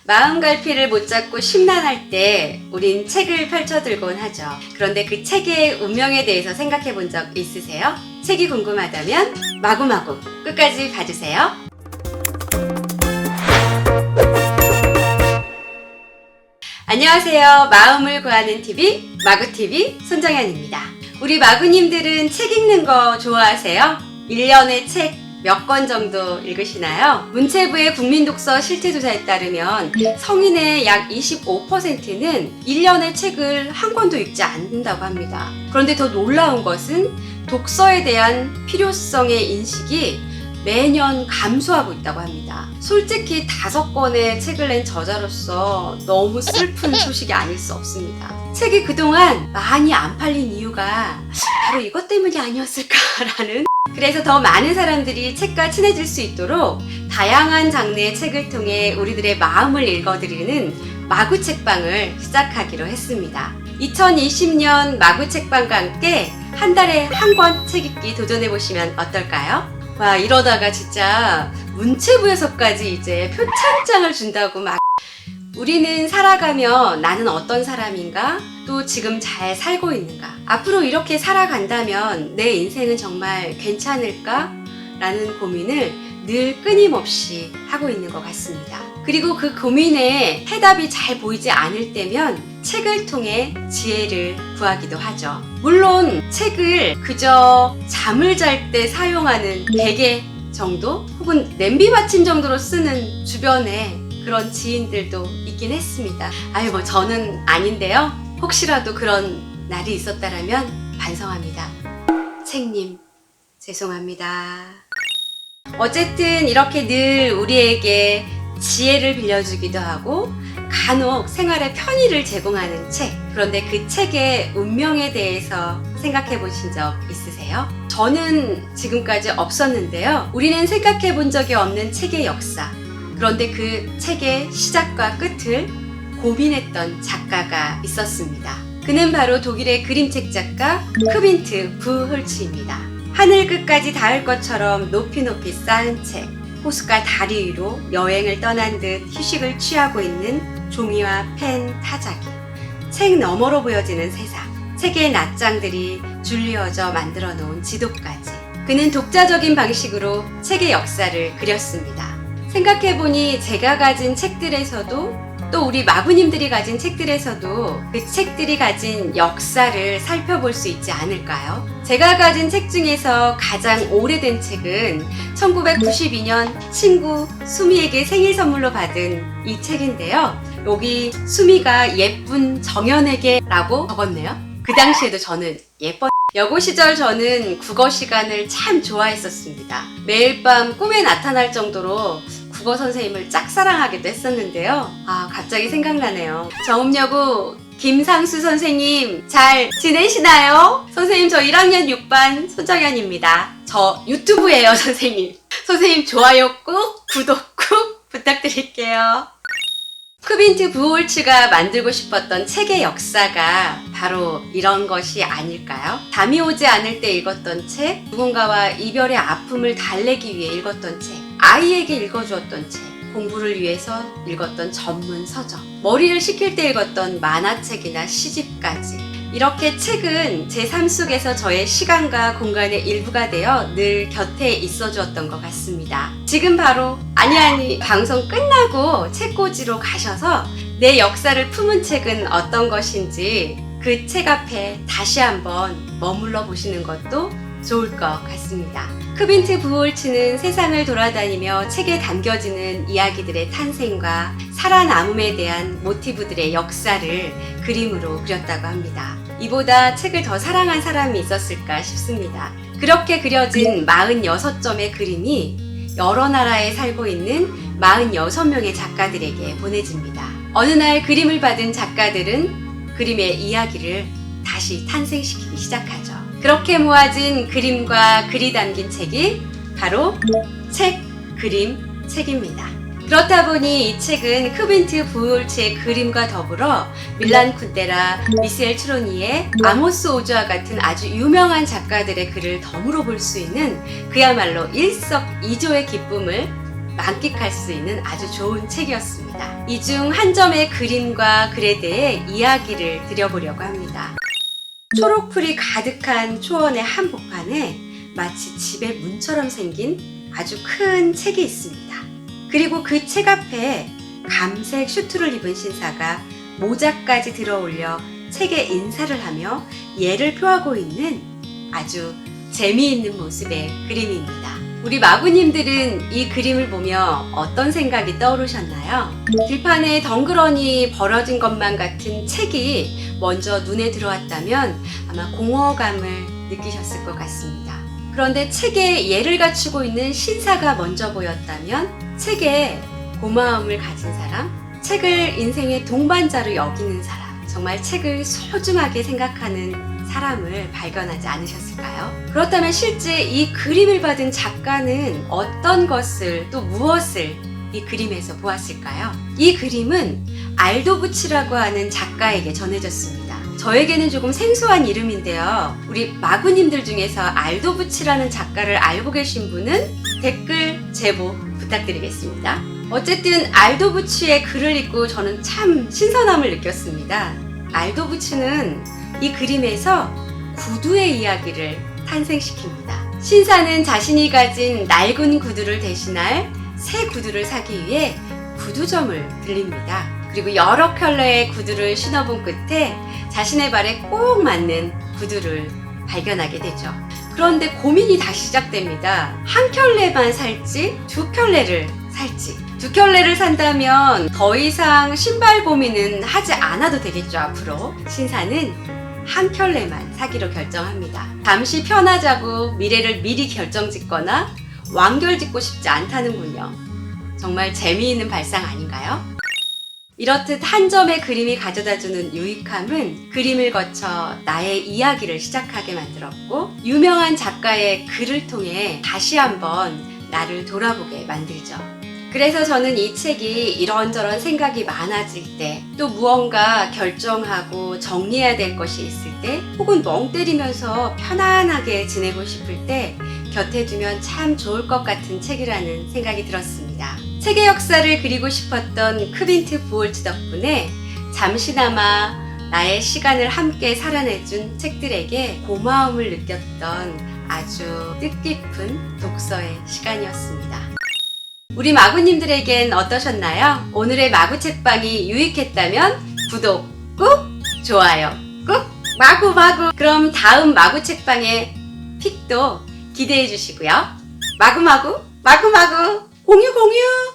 마음 갈피를 못 잡고 심란할 때 우린 책을 펼쳐들곤 하죠. 그런데 그 책의 운명에 대해서 생각해 본 적 있으세요? 책이 궁금하다면 마구마구 끝까지 봐주세요. 안녕하세요. 마음을 구하는 TV 마구TV 손정연입니다. 우리 마구님들은 책 읽는 거 좋아하세요? 1년에 책 몇 권 정도 읽으시나요? 문체부의 국민독서 실태조사에 따르면 성인의 약 25%는 1년에 책을 한 권도 읽지 않는다고 합니다. 그런데 더 놀라운 것은 독서에 대한 필요성의 인식이 매년 감소하고 있다고 합니다. 솔직히 5권의 책을 낸 저자로서 너무 슬픈 소식이 아닐 수 없습니다. 책이 그동안 많이 안 팔린 이유가 바로 이것 때문이 아니었을까라는, 그래서 더 많은 사람들이 책과 친해질 수 있도록 다양한 장르의 책을 통해 우리들의 마음을 읽어드리는 마구책방을 시작하기로 했습니다. 2020년 마구책방과 함께 한 달에 한 권 책 읽기 도전해보시면 어떨까요? 와, 이러다가 진짜 문체부에서까지 이제 표창장을 준다고 막. 우리는 살아가며 나는 어떤 사람인가? 또 지금 잘 살고 있는가? 앞으로 이렇게 살아간다면 내 인생은 정말 괜찮을까? 라는 고민을 늘 끊임없이 하고 있는 것 같습니다. 그리고 그 고민에 해답이 잘 보이지 않을 때면 책을 통해 지혜를 구하기도 하죠. 물론 책을 그저 잠을 잘 때 사용하는 베개 정도 혹은 냄비 받침 정도로 쓰는 주변에 그런 지인들도 있긴 했습니다. 뭐 저는 아닌데요. 혹시라도 그런 날이 있었다라면 반성합니다. 책님, 죄송합니다. 어쨌든 이렇게 늘 우리에게 지혜를 빌려주기도 하고 간혹 생활의 편의를 제공하는 책. 그런데 그 책의 운명에 대해서 생각해 보신 적 있으세요? 저는 지금까지 없었는데요. 우리는 생각해 본 적이 없는 책의 역사. 그런데 그 책의 시작과 끝을 고민했던 작가가 있었습니다. 그는 바로 독일의 그림책 작가 크빈트 부홀츠입니다. 하늘 끝까지 닿을 것처럼 높이 높이 쌓은 책, 호숫가 다리 위로 여행을 떠난 듯 휴식을 취하고 있는 종이와 펜 타자기, 책 너머로 보여지는 세상, 책의 낱장들이 줄리어져 만들어 놓은 지도까지. 그는 독자적인 방식으로 책의 역사를 그렸습니다. 생각해보니 제가 가진 책들에서도 또 우리 마구님들이 가진 책들에서도 그 책들이 가진 역사를 살펴볼 수 있지 않을까요? 제가 가진 책 중에서 가장 오래된 책은 1992년 친구 수미에게 생일 선물로 받은 이 책인데요. 여기 수미가 예쁜 정연에게 라고 적었네요. 그 당시에도 저는 예뻤. 여고 시절 저는 국어 시간을 참 좋아했었습니다. 매일 밤 꿈에 나타날 정도로 국어 선생님을 짝사랑하기도 했었는데요. 갑자기 생각나네요. 정읍여고 김상수 선생님 잘 지내시나요? 선생님, 저 1학년 6반 손정연입니다. 저 유튜브예요, 선생님. 선생님 좋아요 꾹, 구독 꾹 부탁드릴게요. 크빈트 부홀츠가 만들고 싶었던 책의 역사가 바로 이런 것이 아닐까요? 잠이 오지 않을 때 읽었던 책, 누군가와 이별의 아픔을 달래기 위해 읽었던 책, 아이에게 읽어주었던 책, 공부를 위해서 읽었던 전문 서적, 머리를 식힐 때 읽었던 만화책이나 시집까지. 이렇게 책은 제 삶 속에서 저의 시간과 공간의 일부가 되어 늘 곁에 있어 주었던 것 같습니다. 지금 바로 아니 방송 끝나고 책꽂이로 가셔서 내 역사를 품은 책은 어떤 것인지 그 책 앞에 다시 한번 머물러 보시는 것도 좋을 것 같습니다. 크빈트 부홀츠는 세상을 돌아다니며 책에 담겨지는 이야기들의 탄생과 살아남음에 대한 모티브들의 역사를 그림으로 그렸다고 합니다. 이보다 책을 더 사랑한 사람이 있었을까 싶습니다. 그렇게 그려진 46점의 그림이 여러 나라에 살고 있는 46명의 작가들에게 보내집니다. 어느 날 그림을 받은 작가들은 그림의 이야기를 다시 탄생시키기 시작하죠. 그렇게 모아진 그림과 글이 담긴 책이 바로 책, 그림, 책입니다. 그렇다 보니 이 책은 크빈트 부홀츠의 그림과 더불어 밀란 쿤데라, 미셀 트로니에, 아모스 오즈와 같은 아주 유명한 작가들의 글을 덤으로 볼 수 있는 그야말로 일석이조의 기쁨을 만끽할 수 있는 아주 좋은 책이었습니다. 이 중 한 점의 그림과 글에 대해 이야기를 드려보려고 합니다. 초록풀이 가득한 초원의 한복판에 마치 집의 문처럼 생긴 아주 큰 책이 있습니다. 그리고 그 책 앞에 감색 슈트를 입은 신사가 모자까지 들어올려 책에 인사를 하며 예를 표하고 있는 아주 재미있는 모습의 그림입니다. 우리 마구님들은 이 그림을 보며 어떤 생각이 떠오르셨나요? 들판에 덩그러니 벌어진 것만 같은 책이 먼저 눈에 들어왔다면 아마 공허감을 느끼셨을 것 같습니다. 그런데 책에 예를 갖추고 있는 신사가 먼저 보였다면 책에 고마움을 가진 사람, 책을 인생의 동반자로 여기는 사람, 정말 책을 소중하게 생각하는 사람을 발견하지 않으셨을까요? 그렇다면 실제 이 그림을 받은 작가는 어떤 것을 또 무엇을 이 그림에서 보았을까요? 이 그림은 알도부치라고 하는 작가에게 전해졌습니다. 저에게는 조금 생소한 이름인데요. 우리 마구님들 중에서 알도부치라는 작가를 알고 계신 분은 댓글 제보 부탁드리겠습니다. 어쨌든 알도부치의 글을 읽고 저는 참 신선함을 느꼈습니다. 알도부치는 이 그림에서 구두의 이야기를 탄생시킵니다. 신사는 자신이 가진 낡은 구두를 대신할 새 구두를 사기 위해 구두점을 들립니다. 그리고 여러 켤레의 구두를 신어본 끝에 자신의 발에 꼭 맞는 구두를 발견하게 되죠. 그런데 고민이 다시 시작됩니다. 한 켤레만 살지 두 켤레를 살지. 두 켤레를 산다면 더 이상 신발 고민은 하지 않아도 되겠죠. 앞으로 신사는 한 켤레만 사기로 결정합니다. 잠시 편하자고 미래를 미리 결정짓거나 완결짓고 싶지 않다는군요. 정말 재미있는 발상 아닌가요? 이렇듯 한 점의 그림이 가져다주는 유익함은 그림을 거쳐 나의 이야기를 시작하게 만들었고, 유명한 작가의 글을 통해 다시 한번 나를 돌아보게 만들죠. 그래서 저는 이 책이 이런저런 생각이 많아질 때, 또 무언가 결정하고 정리해야 될 것이 있을 때, 혹은 멍 때리면서 편안하게 지내고 싶을 때 곁에 두면 참 좋을 것 같은 책이라는 생각이 들었습니다. 책의 역사를 그리고 싶었던 크빈트 부홀트 덕분에 잠시나마 나의 시간을 함께 살아내준 책들에게 고마움을 느꼈던 아주 뜻깊은 독서의 시간이었습니다. 우리 마구님들에겐 어떠셨나요? 오늘의 마구책방이 유익했다면 구독 꾹! 좋아요 꾹! 마구! 그럼 다음 마구책방의 픽도 기대해 주시고요. 마구! 공유!